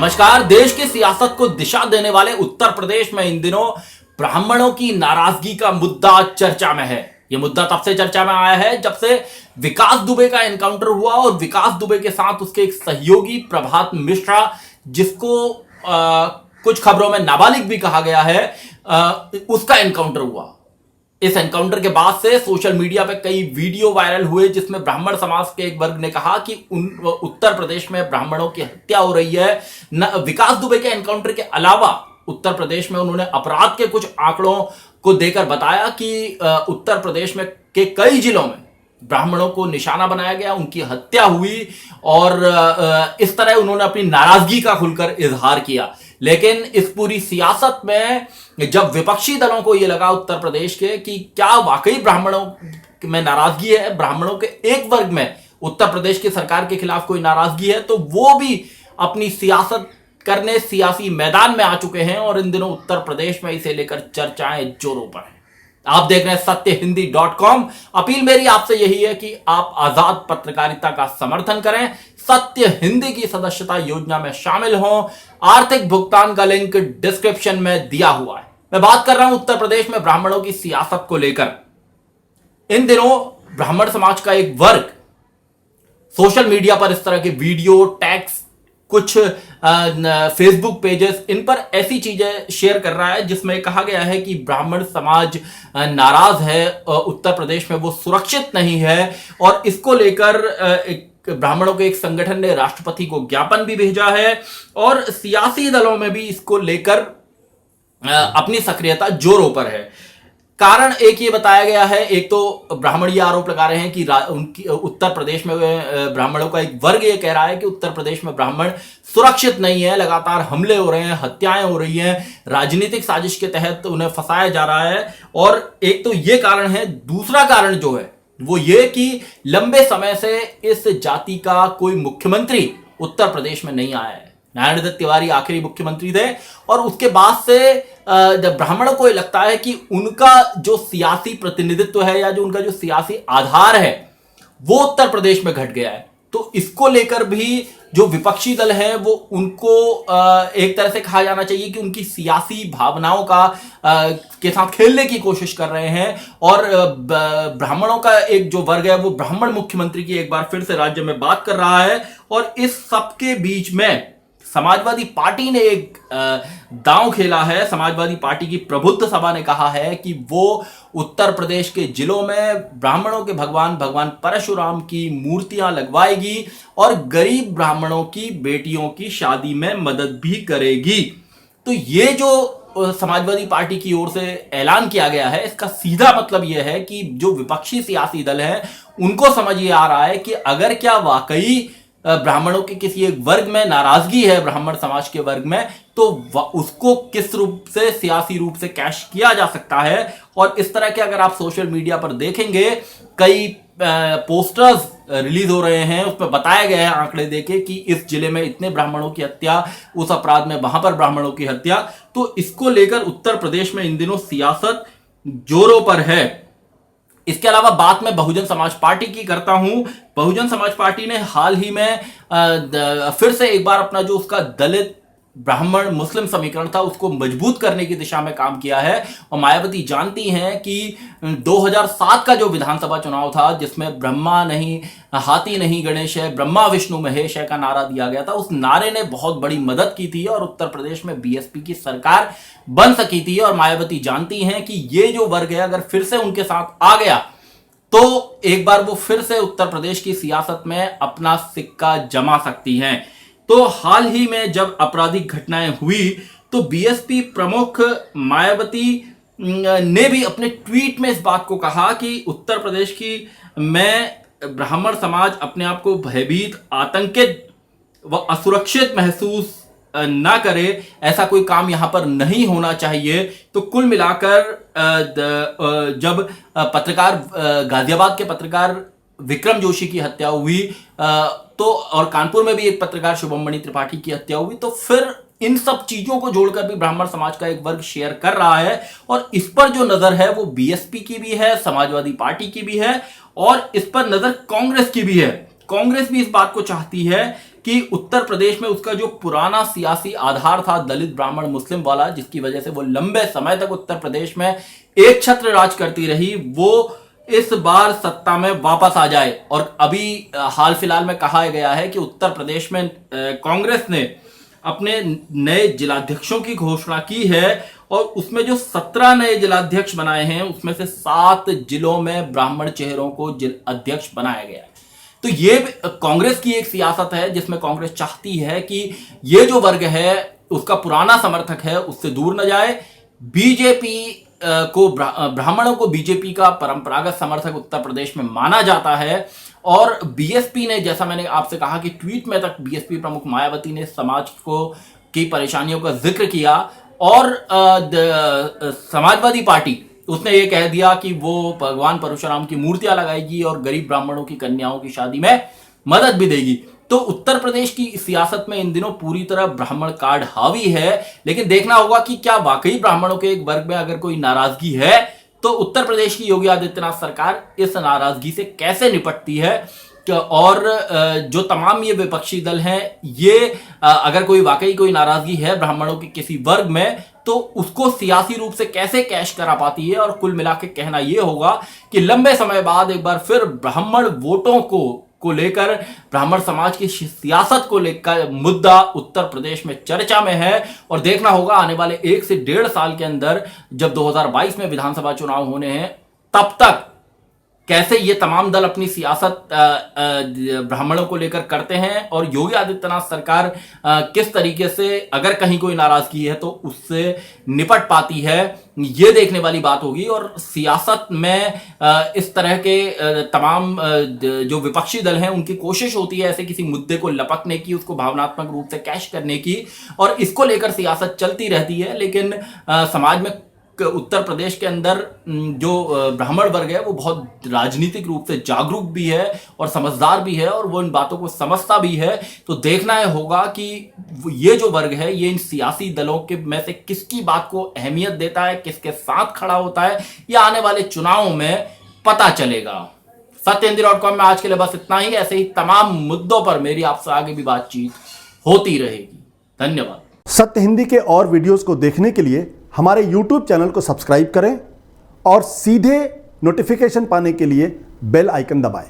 नमस्कार। देश की सियासत को दिशा देने वाले उत्तर प्रदेश में इन दिनों ब्राह्मणों की नाराजगी का मुद्दा चर्चा में है। यह मुद्दा तब से चर्चा में आया है जब से विकास दुबे का एनकाउंटर हुआ और विकास दुबे के साथ उसके एक सहयोगी प्रभात मिश्रा, जिसको कुछ खबरों में नाबालिग भी कहा गया है, उसका एनकाउंटर हुआ। इस एनकाउंटर के बाद से सोशल मीडिया पे कई वीडियो वायरल हुए जिसमें ब्राह्मण समाज के एक वर्ग ने कहा कि उत्तर प्रदेश में ब्राह्मणों की हत्या हो रही है। विकास दुबे के एनकाउंटर के अलावा उत्तर प्रदेश में उन्होंने अपराध के कुछ आंकड़ों को देकर बताया कि उत्तर प्रदेश में के कई जिलों में ब्राह्मणों को निशाना बनाया गया, उनकी हत्या हुई और इस तरह उन्होंने अपनी नाराजगी का खुलकर इजहार किया। लेकिन इस पूरी सियासत में जब विपक्षी दलों को यह लगा उत्तर प्रदेश के कि क्या वाकई ब्राह्मणों में नाराजगी है, ब्राह्मणों के एक वर्ग में उत्तर प्रदेश की सरकार के खिलाफ कोई नाराजगी है, तो वो भी अपनी सियासत करने सियासी मैदान में आ चुके हैं और इन दिनों उत्तर प्रदेश में इसे लेकर चर्चाएं जोरों पर हैं। आप देख रहे हैं सत्यहिंदी.com। अपील मेरी आपसे यही है कि आप आजाद पत्रकारिता का समर्थन करें, सत्य हिंदी की सदस्यता योजना में शामिल हों। आर्थिक भुगतान का लिंक डिस्क्रिप्शन में दिया हुआ है। मैं बात कर रहा हूं उत्तर प्रदेश में ब्राह्मणों की सियासत को लेकर। इन दिनों ब्राह्मण समाज का एक वर्ग सोशल मीडिया पर इस तरह के वीडियो, टैग्स, कुछ फेसबुक पेजेस, इन पर ऐसी चीजें शेयर कर रहा है जिसमें कहा गया है कि ब्राह्मण समाज नाराज है, उत्तर प्रदेश में वो सुरक्षित नहीं है और इसको लेकर ब्राह्मणों के एक संगठन ने राष्ट्रपति को ज्ञापन भी भेजा है और सियासी दलों में भी इसको लेकर अपनी सक्रियता जोरों पर है। कारण एक ये बताया गया है, एक तो ब्राह्मण ये आरोप लगा रहे हैं कि उनकी उत्तर प्रदेश में ब्राह्मणों का एक वर्ग ये कह रहा है कि उत्तर प्रदेश में ब्राह्मण सुरक्षित नहीं है, लगातार हमले हो रहे हैं, हत्याएं हो रही हैं, राजनीतिक साजिश के तहत उन्हें फंसाया जा रहा है। और एक तो ये कारण है। दूसरा कारण जो है वो ये कि लंबे समय से इस जाति का कोई मुख्यमंत्री उत्तर प्रदेश में नहीं आया है। नारायण दत्त तिवारी आखिरी मुख्यमंत्री थे और उसके बाद से जब ब्राह्मणों को ये लगता है कि उनका जो सियासी प्रतिनिधित्व है या जो उनका जो सियासी आधार है वो उत्तर प्रदेश में घट गया है, तो इसको लेकर भी जो विपक्षी दल है वो उनको एक तरह से कहा जाना चाहिए कि उनकी सियासी भावनाओं का के साथ खेलने की कोशिश कर रहे हैं और ब्राह्मणों का एक जो वर्ग है वो ब्राह्मण मुख्यमंत्री की एक बार फिर से राज्य में बात कर रहा है। और इस सबके बीच में समाजवादी पार्टी ने एक दांव खेला है। समाजवादी पार्टी की प्रबुद्ध सभा ने कहा है कि वो उत्तर प्रदेश के जिलों में ब्राह्मणों के भगवान परशुराम की मूर्तियां लगवाएगी और गरीब ब्राह्मणों की बेटियों की शादी में मदद भी करेगी। तो ये जो समाजवादी पार्टी की ओर से ऐलान किया गया है, इसका सीधा मतलब यह है कि जो विपक्षी सियासी दल हैं उनको समझ ये आ रहा है कि अगर क्या वाकई ब्राह्मणों के किसी एक वर्ग में नाराजगी है, ब्राह्मण समाज के वर्ग में, तो उसको किस रूप से सियासी रूप से कैश किया जा सकता है। और इस तरह के अगर आप सोशल मीडिया पर देखेंगे कई पोस्टर्स रिलीज हो रहे हैं, उसमें बताया गया है आंकड़े देके कि इस जिले में इतने ब्राह्मणों की हत्या, उस अपराध में वहां पर ब्राह्मणों की हत्या। तो इसको लेकर उत्तर प्रदेश में इन दिनों सियासत जोरों पर है। इसके अलावा बात मैं बहुजन समाज पार्टी की करता हूं। बहुजन समाज पार्टी ने हाल ही में फिर से एक बार अपना जो उसका दलित ब्राह्मण मुस्लिम समीकरण था उसको मजबूत करने की दिशा में काम किया है। और मायावती जानती हैं कि 2007 का जो विधानसभा चुनाव था जिसमें ब्रह्मा नहीं, हाथी नहीं गणेश है, ब्रह्मा विष्णु महेश है का नारा दिया गया था, उस नारे ने बहुत बड़ी मदद की थी और उत्तर प्रदेश में बीएसपी की सरकार बन सकी थी। और मायावती जानती हैं कि ये जो वर्ग है अगर फिर से उनके साथ आ गया तो एक बार वो फिर से उत्तर प्रदेश की सियासत में अपना सिक्का जमा सकती हैं। तो हाल ही में जब आपराधिक घटनाएं हुई तो बीएसपी प्रमुख मायावती ने भी अपने ट्वीट में इस बात को कहा कि उत्तर प्रदेश की में ब्राह्मण समाज अपने आप को भयभीत, आतंकित व असुरक्षित महसूस ना करे, ऐसा कोई काम यहां पर नहीं होना चाहिए। तो कुल मिलाकर जब पत्रकार गाजियाबाद के पत्रकार विक्रम जोशी की हत्या हुई तो और कानपुर में भी एक पत्रकार शुभम मणि त्रिपाठी की हत्या हुई, तो फिर इन सब चीजों को जोड़कर भी ब्राह्मण समाज का एक वर्ग शेयर कर रहा है। और इस पर जो नजर है वो बीएसपी की भी है, समाजवादी पार्टी की भी है और इस पर नजर कांग्रेस की भी है। कांग्रेस भी इस बात को चाहती है कि उत्तर प्रदेश में उसका जो पुराना सियासी आधार था दलित ब्राह्मण मुस्लिम वाला, जिसकी वजह से वो लंबे समय तक उत्तर प्रदेश में एक छत्र राज करती रही, वो इस बार सत्ता में वापस आ जाए। और अभी हाल फिलहाल में कहा गया है कि उत्तर प्रदेश में कांग्रेस ने अपने नए जिलाध्यक्षों की घोषणा की है और उसमें जो 17 नए जिलाध्यक्ष बनाए हैं उसमें से 7 जिलों में ब्राह्मण चेहरों को अध्यक्ष बनाया गया है। तो ये कांग्रेस की एक सियासत है जिसमें कांग्रेस चाहती है कि ये जो वर्ग है उसका पुराना समर्थक है उससे दूर न जाए। बीजेपी को ब्राह्मणों को बीजेपी का परंपरागत समर्थक उत्तर प्रदेश में माना जाता है और बीएसपी ने, जैसा मैंने आपसे कहा कि ट्वीट में तक बीएसपी प्रमुख मायावती ने समाज को की परेशानियों का जिक्र किया और समाजवादी पार्टी उसने ये कह दिया कि वो भगवान परशुराम की मूर्तियां लगाएगी और गरीब ब्राह्मणों की कन्याओं की शादी में मदद भी देगी। तो उत्तर प्रदेश की सियासत में इन दिनों पूरी तरह ब्राह्मण कार्ड हावी है, लेकिन देखना होगा कि क्या वाकई ब्राह्मणों के एक वर्ग में अगर कोई नाराजगी है तो उत्तर प्रदेश की योगी आदित्यनाथ सरकार इस नाराजगी से कैसे निपटती है और जो तमाम ये विपक्षी दल हैं ये अगर कोई वाकई कोई नाराजगी है ब्राह्मणों के किसी वर्ग में तो उसको सियासी रूप से कैसे कैश करा पाती है। और कुल मिला के कहना यह होगा कि लंबे समय बाद एक बार फिर ब्राह्मण वोटों को लेकर ब्राह्मण समाज की सियासत को लेकर मुद्दा उत्तर प्रदेश में चर्चा में है और देखना होगा आने वाले 1 से 1.5 साल के अंदर जब 2022 में विधानसभा चुनाव होने हैं तब तक कैसे ये तमाम दल अपनी सियासत ब्राह्मणों को लेकर करते हैं और योगी आदित्यनाथ सरकार किस तरीके से अगर कहीं कोई नाराजगी है तो उससे निपट पाती है, ये देखने वाली बात होगी। और सियासत में इस तरह के तमाम जो विपक्षी दल हैं उनकी कोशिश होती है ऐसे किसी मुद्दे को लपकने की, उसको भावनात्मक रूप से कैश करने की और इसको लेकर सियासत चलती रहती है। लेकिन समाज में उत्तर प्रदेश के अंदर जो ब्राह्मण वर्ग है वो बहुत राजनीतिक रूप से जागरूक भी है और समझदार भी है और वो इन बातों को समझता भी है। तो देखना होगा कि ये जो वर्ग है ये इन सियासी दलों के में से किसकी बात को अहमियत देता है, किसके साथ खड़ा होता है, ये आने वाले चुनाव में पता चलेगा। सत्यहिंदी.com में आज के लिए बस इतना ही। ऐसे ही तमाम मुद्दों पर मेरी आपसे आगे भी बातचीत होती रहेगी। धन्यवाद। सत्य हिंदी के और वीडियोस को देखने के लिए हमारे YouTube चैनल को सब्सक्राइब करें और सीधे नोटिफिकेशन पाने के लिए बेल आइकन दबाएं।